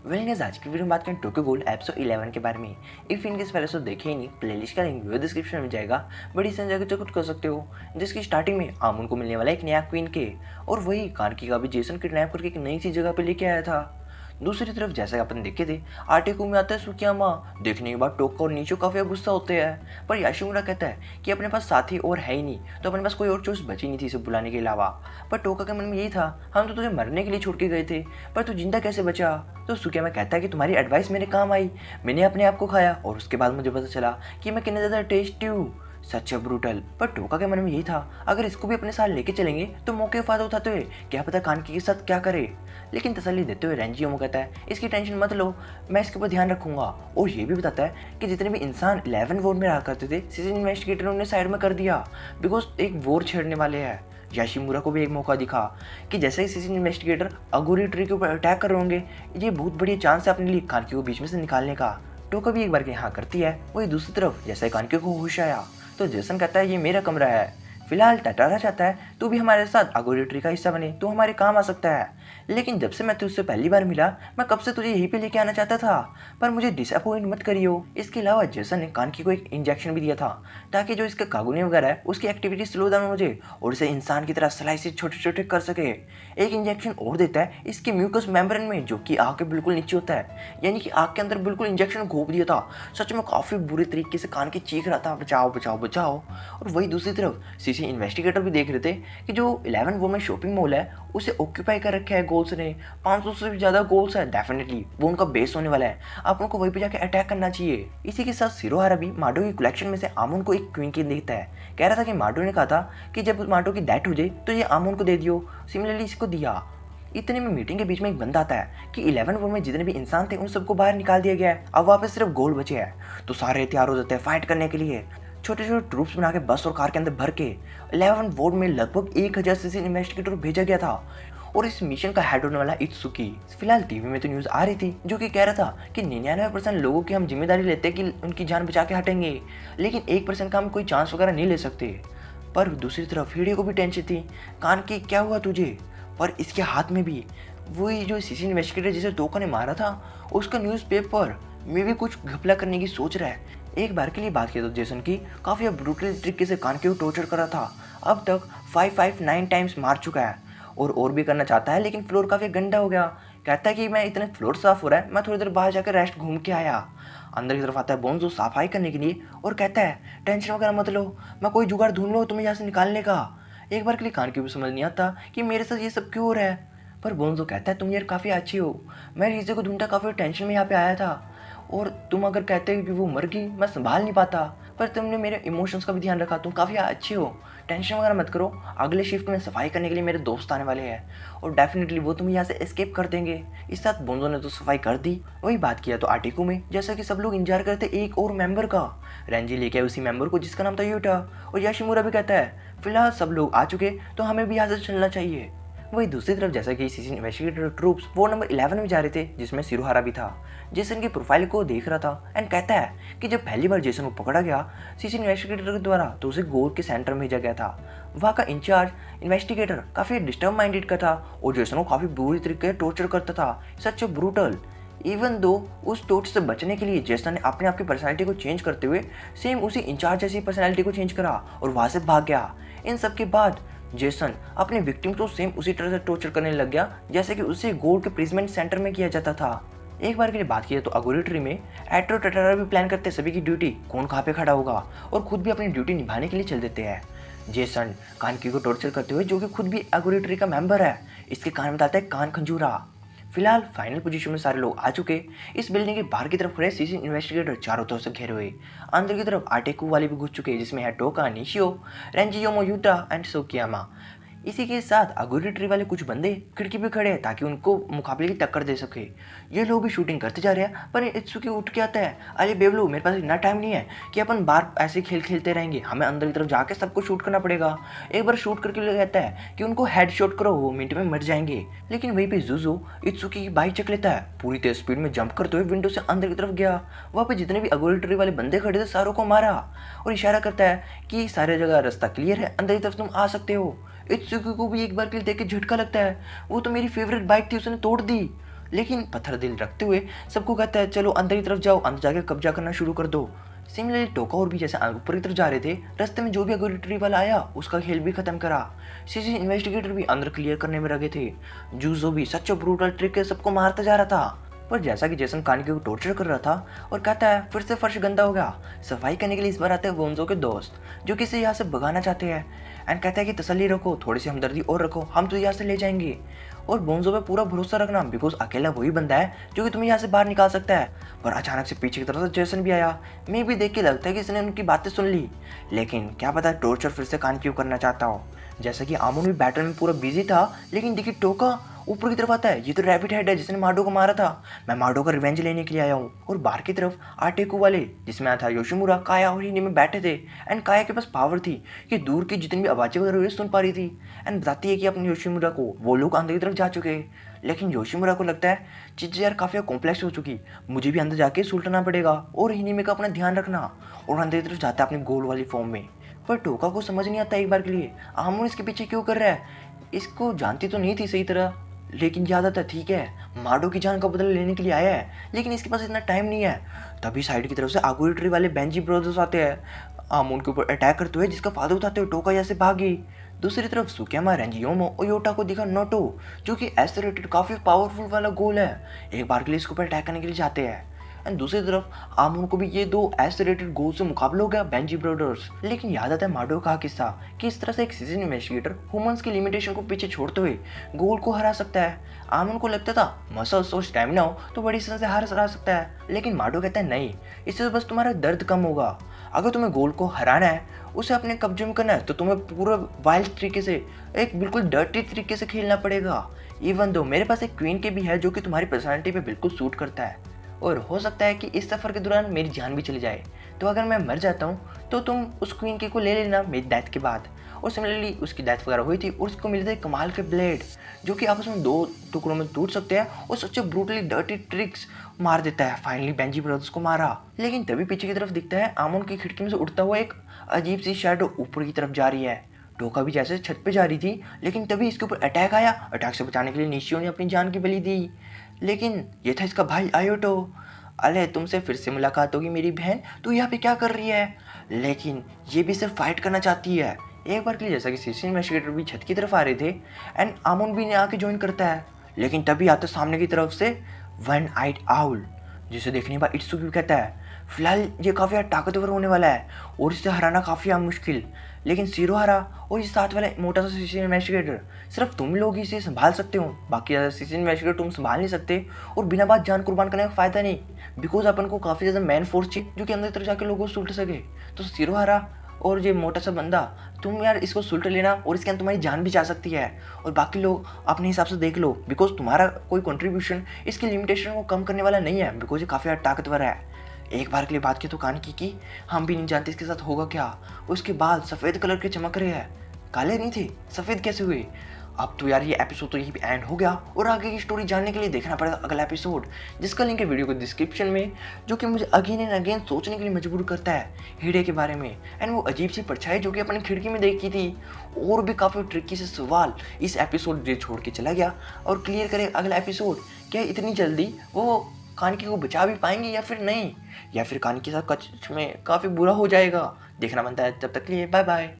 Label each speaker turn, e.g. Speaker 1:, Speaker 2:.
Speaker 1: Well guys, आज की video में बात करें टोक्यो गहोल एपिसोड 11 के बारे में। इफ इन केस पहले से देखे ही नहीं, प्लेलिस्ट का लिंक वीडियो डिस्क्रिप्शन में जाएगा, बड़ी सन जगह चेकआउट कर सकते हो। जिसकी स्टार्टिंग में आमुन को मिलने वाला एक नया क्वीन के, और वही कार्की का भी जेसन किडनैप करके एक नई सी जगह पे लेके आया था। दूसरी तरफ जैसा अपन देखे थे, आर्टिको में आता है सुकियामा। देखने के बाद टोक्को और नीचो काफी गुस्सा होते हैं, पर याशिमुरा कहता है कि अपने पास साथी और है ही नहीं, तो अपने पास कोई और चॉइस बची नहीं थी इसे बुलाने के अलावा। पर टोका के मन में यही था, हम तो तुझे मरने के लिए छोड़ के गए थे, पर तू जिंदा कैसे बचा। तो सुकियामा कहता है कि तुम्हारी एडवाइस मेरे काम आई, मैंने अपने आप को खाया और उसके बाद मुझे पता चला कि मैं कितने ज़्यादा टेस्टी हूँ। सच ब्रूटल। पर टोका के मन में यही था, अगर इसको भी अपने साथ लेके चलेंगे तो मौके का फायदा उठाते हुए क्या पता कानकी के साथ क्या करे। लेकिन तसल्ली देते हुए रेंजियोमो कहता है इसकी टेंशन मत लो, मैं इसके ऊपर ध्यान रखूंगा। और ये भी बताता है कि जितने भी इंसान 11 वोट में रहा करते थे, सीजन इन्वेस्टिगेटर उन्हें साइड में कर दिया, बिकॉज एक वोर छेड़ने वाले हैं। याशिमुरा को भी एक मौका दिखा कि जैसे ही सीजन इन्वेस्टिगेटर अगोरी ट्री के ऊपर अटैक कर रहे होंगे, ये बहुत बढ़िया चांस है अपने लिए कानकी को बीच में से निकालने का। टोका भी एक बार के हाँ करती है। वही दूसरी तरफ जैसे कानकी को होश आया तो जेसन कहता है ये मेरा कमरा है, फिलहाल टटारा चाहता है तू भी हमारे साथ अगोरी ट्री का हिस्सा बने, तू हमारे काम आ सकता है। लेकिन जब से मैं तुझसे पहली बार मिला, मैं कब से तुझे यहीं पे लेके आना चाहता था, पर मुझे डिसअपॉइंट मत करियो। इसके अलावा जेसन ने कानकी को एक इंजेक्शन भी दिया था ताकि जो इसका कागुनी वगैरह है उसकी एक्टिविटी स्लो डाउन हो जाए और इसे इंसान की तरह स्लाइसेस छोटे छोटे कर सके। एक इंजेक्शन और देता है इसके म्यूकस मेम्ब्रेन में, जो कि आग के बिल्कुल नीचे होता है, यानी कि आग के अंदर बिल्कुल इंजेक्शन घोप दिया था। सच में काफी बुरे तरीके से कानकी चीख रहा था बचाओ बचाओ बचाओ। और वही दूसरी तरफ सीसी इन्वेस्टिगेटर भी देख रहे थे कि जो 11 वुमेन शॉपिंग मॉल है उसे ऑक्यूपाई कर रखा है गोल्स ने। 500 से भी ज्यादा गोल्स है, डेफिनेटली वो उनका बेस होने वाला है, आप उनको वहीं पे जाके अटैक करना चाहिए। इसी के साथ शिरोहारा भी माडो की कलेक्शन में से आमुन को एक क्वीन की देता है। कह रहा था कि माडो ने कहा था कि जब माडो की डेथ हो जाए तो ये आमुन को दे दियो, सिमिलरली इसको दिया। इतने में मीटिंग के बीच में एक बंदा आता है कि 11 वुमेन में जितने भी इंसान थे उन सबको बाहर निकाल दिया गया है, अब वहाँ पे सिर्फ गोल्ड बचे हैं। तो सारे तैयार हो जाते हैं फाइट करने के लिए, छोटे छोटे ट्रूप्स बना के बस और कार के अंदर भर के। 11 वोट में लगभग 1000 से इन्वेस्टिगेटर भेजा गया था और इस मिशन का हेड होने वाला इत्सुकी। फिलहाल टीवी में तो न्यूज़ आ रही थी जो कि कह रहा था कि 99% लोगों की हम जिम्मेदारी लेते हैं कि उनकी जान बचा के हटेंगे, लेकिन 1% का हम कोई चांस वगैरह नहीं ले सकते। पर दूसरी तरफ हीडियो को भी टेंशन थी, कान की क्या हुआ तुझे। पर इसके हाथ में भी वही जो सीसी इन्वेस्टिगेटर जिसे टोका ने मारा था उसका न्यूज़पेपर में भी कुछ घपला करने की सोच रहा है। एक बार के लिए बात की तो जेसन की काफ़ी ब्रूटल तरीके से कानकी को टॉर्चर कर रहा था। अब तक 559 टाइम्स मार चुका है और भी करना चाहता है, लेकिन फ्लोर काफ़ी गंदा हो गया। कहता है कि मैं इतने फ्लोर साफ हो रहा है, मैं थोड़ी देर बाहर जाकर रेस्ट घूम के आया। अंदर की तरफ आता है बोन्जो सफाई करने के लिए और कहता है टेंशन वगैरह मत लो, मैं कोई जुगाड़ ढूंढ लो तुम्हें यहाँ से निकालने का। एक बार के लिए कानकी को समझ नहीं आता कि मेरे साथ ये सब क्यों हो रहा है। पर बोन्जो कहता है तुम यार काफ़ी अच्छी हो, मैं रीजे को ढूंढता काफ़ी टेंशन में यहाँ पे आया था, और तुम अगर कहते हो कि वो मर गई मैं संभाल नहीं पाता, पर तुमने मेरे इमोशंस का भी ध्यान रखा, तुम काफ़ी अच्छे हो, टेंशन वगैरह मत करो। अगले शिफ्ट में सफाई करने के लिए मेरे दोस्त आने वाले हैं और डेफिनेटली वो तुम्हें यहाँ से एस्केप कर देंगे। इस साथ बोन्जो ने तो सफाई कर दी। वही बात किया तो आर्टिको में जैसा कि सब लोग इंतजार करते एक और मेंबर का, रेंजी लेके आए उसी मेंबर को जिसका नाम था यूटा। और याशिमुरा भी कहता है फिलहाल सब लोग आ चुके तो हमें भी यहाँ से चलना चाहिए। वही दूसरी तरफ जैसा कि सीजन इन्वेस्टिगेटर ट्रूप्स वो नंबर 11 में जा रहे थे जिसमें शिरोहारा भी था। जेसन की प्रोफाइल को देख रहा था एंड कहता है कि जब पहली बार जेसन को पकड़ा गया सीजन इन्वेस्टिगेटर के द्वारा तो उसे गोर के सेंटर में भेजा गया था। वहाँ का इंचार्ज इन्वेस्टिगेटर काफ़ी डिस्टर्ब माइंडेड का था और जेसन को काफ़ी बुरी तरीके से टॉर्चर करता था, सच ब्रूटल। इवन दो उस टॉर्चर से बचने के लिए जेसन ने अपने आप की पर्सनैलिटी को चेंज करते हुए सेम उसी इंचार्ज जैसी पर्सनैलिटी को चेंज करा और वहाँ से भाग गया। इन सब के बाद जेसन अपने विक्टिम को सेम उसी तरह से टॉर्चर करने लग गया जैसे कि उसे गोल्ड के प्रिजमेंट सेंटर में किया जाता था। एक बार के लिए बात की तो अगोरी ट्री में एट्रो टटारा भी प्लान करते सभी की ड्यूटी कौन कहाँ पे खड़ा होगा और खुद भी अपनी ड्यूटी निभाने के लिए चल देते हैं। जेसन कानकी को टॉर्चर करते हुए, जो कि खुद भी अगोरी ट्री का मेंबर है, इसके कान में डालता है कान खंजूरा। फिलहाल फाइनल पोजीशन में सारे लोग आ चुके। इस बिल्डिंग के बाहर की तरफ खड़े सीजन इन्वेस्टिगेटर चारों तरफ से घेरे हुए। अंदर की तरफ आर्टेकू वाले भी घुस चुके जिसमें है टोका, निशियो, रेंजियोमो, यूटा एंड सोकियामा। इसी के साथ अगोरी ट्री वाले कुछ बंदे खिड़की पे खड़े हैं ताकि उनको मुकाबले की टक्कर दे सके। ये लोग भी शूटिंग करते जा रहे हैं, पर इत्सुकी उठ के आता है अरे बेवलो मेरे पास इतना टाइम नहीं है कि अपन बाहर ऐसे खेल खेलते रहेंगे, हमें अंदर की तरफ जाके सबको शूट करना पड़ेगा। एक बार शूट करके कहता है कि उनको हेड शॉट करो, वो मिनट में मर जाएंगे। लेकिन वहीं पे जुजो इत्सुकी की बाइक चक लेता है, पूरी तेज स्पीड में जंप करते हुए विंडो से अंदर की तरफ गया। वहाँ पे जितने भी अगोरी ट्री वाले बंदे खड़े थे सारों को मारा और इशारा करता है कि सारे जगह रास्ता क्लियर है, अंदर की तरफ तुम आ सकते हो। इत्सुकी को भी एक बार के लिए देख के झटका लगता है, वो तो मेरी फेवरेट बाइक थी उसने तोड़ दी। लेकिन पत्थर दिल रखते हुए सबको कहता है चलो अंदर की तरफ जाओ, अंदर जाके कब्जा करना शुरू कर दो। सिमिलरली टोका और भी जैसे ऊपर की तरफ जा रहे थे, रास्ते में जो भी अगोरिटरी वाला आया उसका खेल भी खत्म करा। सीसी इन्वेस्टिगेटर भी अंदर क्लियर करने में लगे थे। जूजो भी सच ब्रूटल ट्रिक सबको मारता जा रहा था। पर जैसा कि जेसन कानिकी को टॉर्चर कर रहा था और कहता है फिर से फर्श गंदा हो गया, सफाई करने के लिए इस बार आते हैं वोंजो के दोस्त जो किसी यहाँ से भगाना चाहते हैं। एंड कहता है कि तसल्ली रखो, थोड़ी सी हमदर्दी और रखो, हम तो यहाँ से ले जाएंगे। और बोंजो पे पूरा भरोसा रखना, बिकॉज अकेला वही बंदा है जो कि तुम्हें यहाँ से बाहर निकाल सकता है। पर अचानक से पीछे की तरफ से जेसन भी आया। मैं भी देख के लगता है कि इसने उनकी बातें सुन ली, लेकिन क्या पता टॉर्चर फिर से कान क्यों करना चाहता हो। जैसा कि आमोन भी बैटल में पूरा बिजी था, लेकिन देखिए टोका ऊपर की तरफ आता है। ये तो रैबिट हेड है जिसने माडो को मारा था, मैं माडो का रिवेंज लेने के लिए आया हूँ। और बाहर की तरफ आटेकू वाले जिसमें आया था योशिमुरा, काया और हिने में बैठे थे। एंड काया के पास पावर थी कि दूर की जितनी भी आवाज़ें वगैरह हुई सुन पा रही थी। एंड बताती है कि अपने योशिमुरा को वो लोग अंदर की तरफ जा चुके हैं। लेकिन योशिमुरा को लगता है चीज़ें यार काफ़ी कॉम्प्लेक्स हो चुकी, मुझे भी अंदर जाके सुलटना पड़ेगा और हिनिमे का अपना ध्यान रखना। और अंदर की तरफ जाता है अपनी गोल वाली फॉर्म में। पर टोका को समझ नहीं आता एक बार के लिए आमोन इसके पीछे क्यों कर रहा है। इसको जानती तो नहीं थी सही तरह, लेकिन याद आता ठीक है माडो की जान का बदला लेने के लिए आया है, लेकिन इसके पास इतना टाइम नहीं है। तभी साइड की तरफ से आगुरिटरी वाले बेंजी ब्रदर्स आते हैं, आमोन के ऊपर अटैक करते हुए जिसका फायदा उठाते हुए टोका जैसे भागी। दूसरी तरफ सुकेमा, रेंजियोमो और योटा को दिखा नोटो जो कि एस्टेरेटेड काफ़ी पावरफुल वाला गोल है, एक बार के लिए इसके ऊपर अटैक करने के लिए जाते हैं। एंड दूसरी तरफ आमोन को भी ये दो एस्टेरेटेड गोल से मुकाबला हो गया बेंजी ब्रदर्स। लेकिन याद आता है माडो का किस्सा कि इस तरह से एक सीजन इन्वेस्टिगेटर ह्यूमंस की लिमिटेशन को पीछे छोड़ते हुए गोल को हरा सकता है। आमोन को लगता था मसल्स और स्टैमिना हो तो बड़ी तरह से हरा सकता है, लेकिन माडो कहता है नहीं, इससे तो बस तुम्हारा दर्द कम होगा। अगर तुम्हें गोल को हराना है, उसे अपने कब्जे में करना है, तो तुम्हें पूरा वाइल्ड तरीके से, एक बिल्कुल डर्टी तरीके से खेलना पड़ेगा। इवन दो मेरे पास एक क्वीन के भी है जो कि तुम्हारी पर्सनालिटी पे बिल्कुल सूट करता है, और हो सकता है कि इस सफ़र के दौरान मेरी जान भी चली जाए, तो अगर मैं मर जाता हूँ तो तुम उस क्वीन की को ले लेना मेरी डेथ के बाद। और सिमिलरली उसकी डेथ वगैरह हुई थी और उसको मिले थे कमाल के ब्लेड जो कि आपस में दो टुकड़ों में टूट सकते हैं और सच्चे ब्रूटली डर्टी ट्रिक्स मार देता है। फाइनली बेंजी ब्रदर्स को मारा, लेकिन तभी पीछे की तरफ दिखता है आमोन की खिड़की में से उड़ता हुआ एक अजीब सी शैडो ऊपर की तरफ जा रही है। टोका भी जैसे छत पे जा रही थी, लेकिन तभी इसके ऊपर अटैक आया। अटैक से बचाने के लिए निशियो ने अपनी जान की बलि दी, लेकिन ये था इसका भाई आयोटो। अरे तुमसे फिर से मुलाकात होगी मेरी बहन, तू यहाँ पे क्या कर रही है। लेकिन ये भी सिर्फ फाइट करना चाहती है। एक बार के लिए जैसा कि सीसी इन्वेस्टिगेटर भी छत की तरफ आ रहे थे एंड आमोन भी ने आके ज्वाइन करता है, लेकिन तभी आता सामने की तरफ से वन आइड आउल जिसे देखने के बाद इट्सुकी कहता है फिलहाल ये काफ़ी ताकतवर होने वाला है और इसे हराना काफ़ी मुश्किल, लेकिन सिरोहारा और ये साथ वाला मोटा सा सीसी इन्वेस्टिगेटर सिर्फ तुम लोग इसे संभाल सकते हो, बाकी सीसी इन्वेस्टिगेटर तुम संभाल नहीं सकते। और बिना बात जान कुर्बान करने का फ़ायदा नहीं, बिकॉज अपन को काफ़ी ज़्यादा मैन फोर्स चाहिए जो कि अंदर तरफ जाकर लोगों को सुलट सके। तो सिरोहारा और ये मोटा सा बंदा, तुम यार इसको सुलट लेना और इसके अंदर तुम्हारी जान भी जा सकती है, और बाकी लोग अपने हिसाब से देख लो, बिकॉज तुम्हारा कोई कंट्रीब्यूशन इसकी लिमिटेशन को कम करने वाला नहीं है, बिकॉज ये काफ़ी ताकतवर है। एक बार के लिए बात की तो कान की हम भी नहीं जानते इसके साथ होगा क्या। उसके बाल सफ़ेद कलर के चमक रहे हैं, काले नहीं थे, सफ़ेद कैसे हुए। अब तो यार ये एपिसोड तो यहीं पे एंड हो गया, और आगे की स्टोरी जानने के लिए देखना पड़ेगा अगला एपिसोड, जिसका लिंक है वीडियो को डिस्क्रिप्शन में, जो कि मुझे अगेन एंड अगेन सोचने के लिए मजबूर करता है हिडे के बारे में। एंड वो अजीब सी परछाई जो कि अपनी खिड़की में देखी थी, और भी काफ़ी ट्रिकी से सवाल इस एपिसोड छोड़ के चला गया। और क्लियर करें अगला एपिसोड, क्या इतनी जल्दी वो कानकी को बचा भी पाएंगे या फिर नहीं, या फिर कानकी के साथ कच में काफ़ी बुरा हो जाएगा, देखना बनता है। तब तक के लिए बाय बाय।